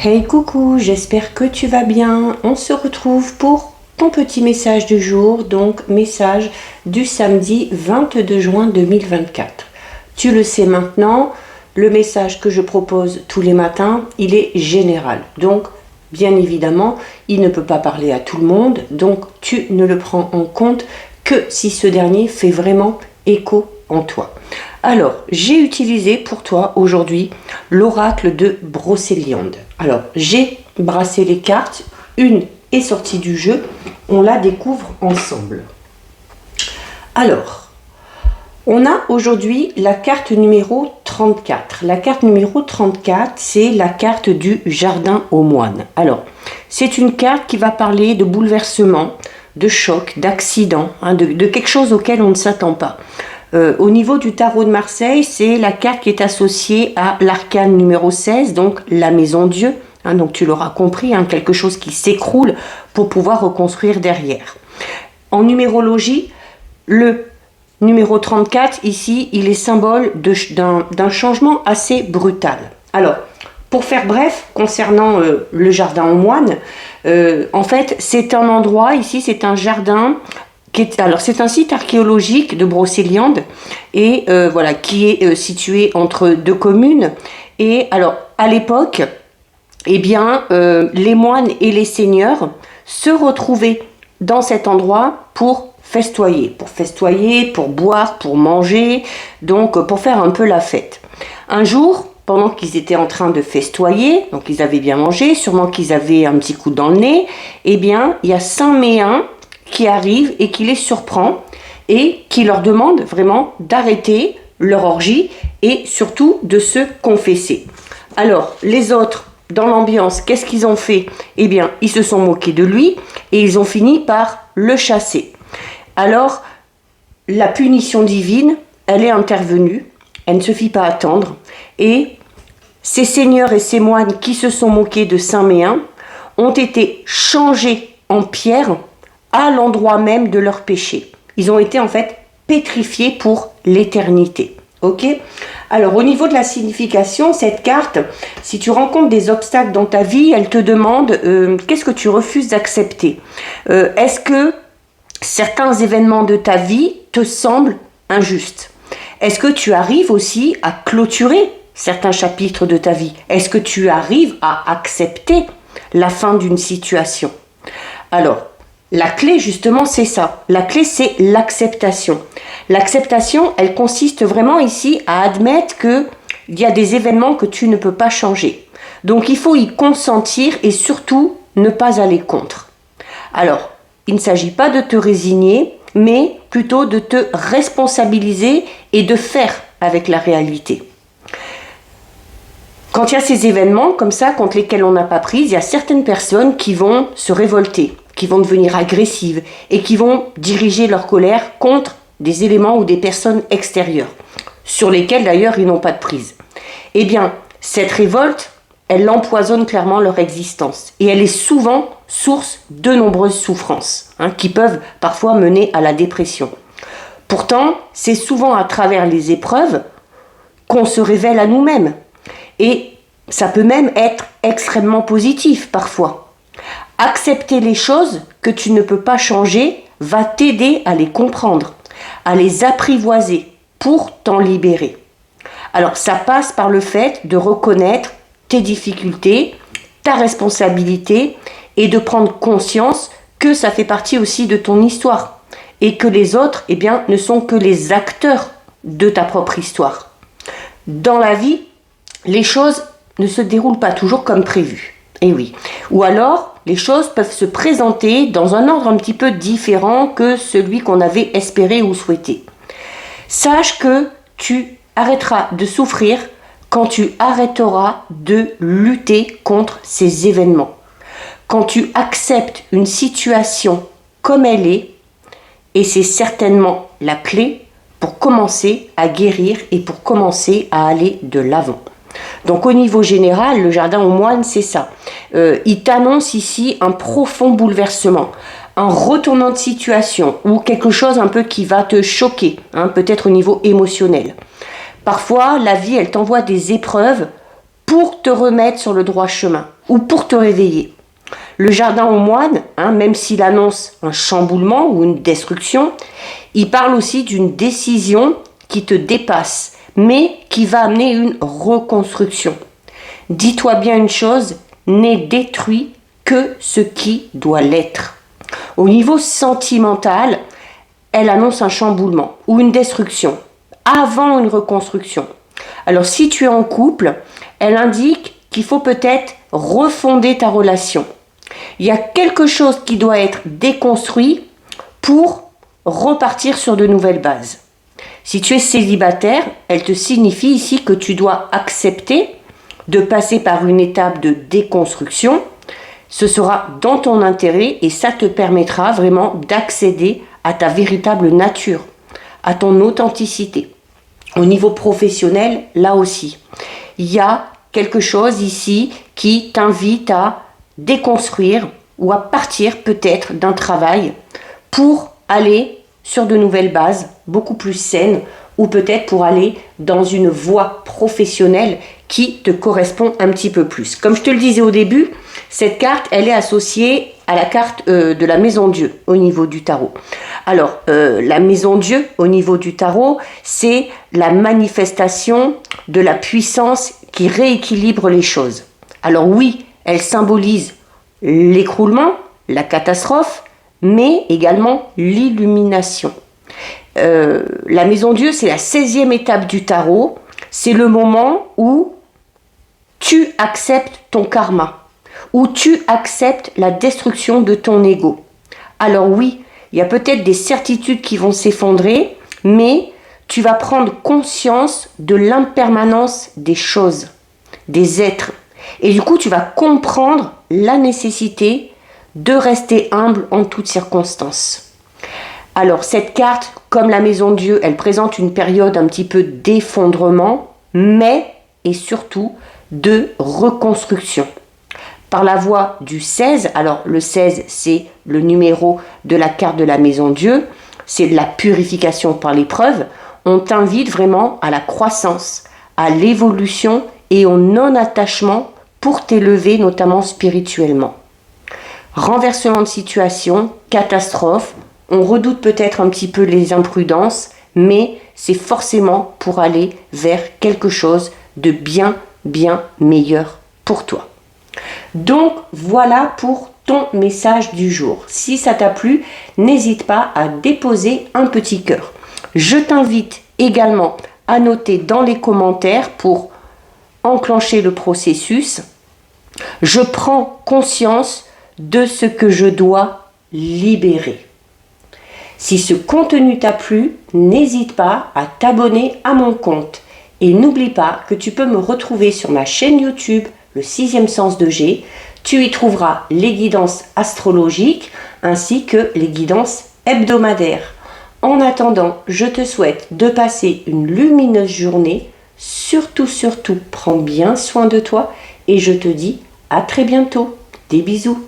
Hey coucou, j'espère que tu vas bien. On se retrouve pour ton petit message du jour, donc message du samedi 22 juin 2024. Tu le sais maintenant, le message que je propose tous les matins, il est général. Donc, bien évidemment, il ne peut pas parler à tout le monde, donc tu ne le prends en compte que si ce dernier fait vraiment écho en toi. Alors, j'ai utilisé pour toi aujourd'hui l'oracle de Brocéliande. Alors, j'ai brassé les cartes, une est sortie du jeu, on la découvre ensemble. Alors, on a aujourd'hui la carte numéro 34. La carte numéro 34, c'est la carte du jardin aux moines. Alors, c'est une carte qui va parler de bouleversement, de choc, d'accident, de quelque chose auquel on ne s'attend pas. Au niveau du tarot de Marseille, c'est la carte qui est associée à l'arcane numéro 16, donc la maison Dieu. Donc tu l'auras compris, quelque chose qui s'écroule pour pouvoir reconstruire derrière. En numérologie, le numéro 34, ici, il est symbole d'un changement assez brutal. Alors, pour faire bref, concernant le jardin aux moines, en fait, c'est un endroit, ici, c'est un jardin... Alors c'est un site archéologique de Brocéliande et voilà, qui est situé entre deux communes. Et alors à l'époque, eh bien, les moines et les seigneurs se retrouvaient dans cet endroit pour festoyer, pour boire, pour manger, donc pour faire un peu la fête. Un jour, pendant qu'ils étaient en train de festoyer, donc ils avaient bien mangé, sûrement qu'ils avaient un petit coup dans le nez, eh bien, il y a Saint Méen qui arrive et qui les surprend et qui leur demande vraiment d'arrêter leur orgie et surtout de se confesser. Alors, les autres, dans l'ambiance, qu'est-ce qu'ils ont fait? Eh bien, ils se sont moqués de lui et ils ont fini par le chasser. Alors, la punition divine, elle est intervenue, elle ne se fit pas attendre et ces seigneurs et ces moines qui se sont moqués de Saint Méen ont été changés en pierre à l'endroit même de leur péché. Ils ont été en fait pétrifiés pour l'éternité. Ok? Alors au niveau de la signification, cette carte, si tu rencontres des obstacles dans ta vie, elle te demande qu'est-ce que tu refuses d'accepter. Est-ce que certains événements de ta vie te semblent injustes? Est-ce que tu arrives aussi à clôturer certains chapitres de ta vie? Est-ce que tu arrives à accepter la fin d'une situation? Alors, la clé, justement, c'est ça. La clé, c'est l'acceptation. L'acceptation, elle consiste vraiment ici à admettre qu'il y a des événements que tu ne peux pas changer. Donc, il faut y consentir et surtout ne pas aller contre. Alors, il ne s'agit pas de te résigner, mais plutôt de te responsabiliser et de faire avec la réalité. Quand il y a ces événements comme ça, contre lesquels on n'a pas prise, il y a certaines personnes qui vont se révolter, qui vont devenir agressives et qui vont diriger leur colère contre des éléments ou des personnes extérieures, sur lesquelles d'ailleurs ils n'ont pas de prise. Eh bien, cette révolte, elle empoisonne clairement leur existence et elle est souvent source de nombreuses souffrances, qui peuvent parfois mener à la dépression. Pourtant, c'est souvent à travers les épreuves qu'on se révèle à nous-mêmes. Et ça peut même être extrêmement positif parfois. Accepter les choses que tu ne peux pas changer va t'aider à les comprendre, à les apprivoiser pour t'en libérer. Alors ça passe par le fait de reconnaître tes difficultés, ta responsabilité et de prendre conscience que ça fait partie aussi de ton histoire et que les autres, eh bien, ne sont que les acteurs de ta propre histoire. Dans la vie, les choses ne se déroulent pas toujours comme prévu. Et oui. Ou alors, les choses peuvent se présenter dans un ordre un petit peu différent que celui qu'on avait espéré ou souhaité. Sache que tu arrêteras de souffrir quand tu arrêteras de lutter contre ces événements. Quand tu acceptes une situation comme elle est, et c'est certainement la clé pour commencer à guérir et pour commencer à aller de l'avant. Donc au niveau général, le jardin aux moines, c'est ça. Il t'annonce ici un profond bouleversement, un retournement de situation ou quelque chose un peu qui va te choquer, peut-être au niveau émotionnel. Parfois, la vie, elle t'envoie des épreuves pour te remettre sur le droit chemin ou pour te réveiller. Le jardin aux moines, même s'il annonce un chamboulement ou une destruction, il parle aussi d'une décision qui te dépasse, mais qui va amener une reconstruction. Dis-toi bien une chose, n'est détruit que ce qui doit l'être. Au niveau sentimental, elle annonce un chamboulement ou une destruction avant une reconstruction. Alors si tu es en couple, elle indique qu'il faut peut-être refonder ta relation. Il y a quelque chose qui doit être déconstruit pour repartir sur de nouvelles bases. Si tu es célibataire, elle te signifie ici que tu dois accepter de passer par une étape de déconstruction. Ce sera dans ton intérêt et ça te permettra vraiment d'accéder à ta véritable nature, à ton authenticité. Au niveau professionnel, là aussi, il y a quelque chose ici qui t'invite à déconstruire ou à partir peut-être d'un travail pour aller sur de nouvelles bases, beaucoup plus saines, ou peut-être pour aller dans une voie professionnelle qui te correspond un petit peu plus. Comme je te le disais au début, cette carte, elle est associée à la carte de la maison Dieu au niveau du tarot. Alors, la maison Dieu au niveau du tarot, c'est la manifestation de la puissance qui rééquilibre les choses. Alors oui, elle symbolise l'écroulement, la catastrophe, mais également l'illumination. La maison Dieu, c'est la 16e étape du tarot. C'est le moment où tu acceptes ton karma, où tu acceptes la destruction de ton ego. Alors oui, il y a peut-être des certitudes qui vont s'effondrer, mais tu vas prendre conscience de l'impermanence des choses, des êtres. Et du coup, tu vas comprendre la nécessité de rester humble en toutes circonstances. Alors, cette carte, comme la maison Dieu, elle présente une période un petit peu d'effondrement, mais et surtout de reconstruction. Par la voie du 16, alors le 16, c'est le numéro de la carte de la maison Dieu, c'est de la purification par l'épreuve. On t'invite vraiment à la croissance, à l'évolution et au non-attachement pour t'élever, notamment spirituellement. Renversement de situation, catastrophe, on redoute peut-être un petit peu les imprudences, mais c'est forcément pour aller vers quelque chose de bien meilleur pour toi. Donc voilà pour ton message du jour. Si ça t'a plu, n'hésite pas à déposer un petit cœur. Je t'invite également à noter dans les commentaires pour enclencher le processus. Je prends conscience de ce que je dois libérer. Si ce contenu t'a plu, n'hésite pas à t'abonner à mon compte. Et n'oublie pas que tu peux me retrouver sur ma chaîne YouTube, le 6e sens de G. Tu y trouveras les guidances astrologiques ainsi que les guidances hebdomadaires. En attendant, je te souhaite de passer une lumineuse journée. Surtout, prends bien soin de toi et je te dis à très bientôt. Des bisous.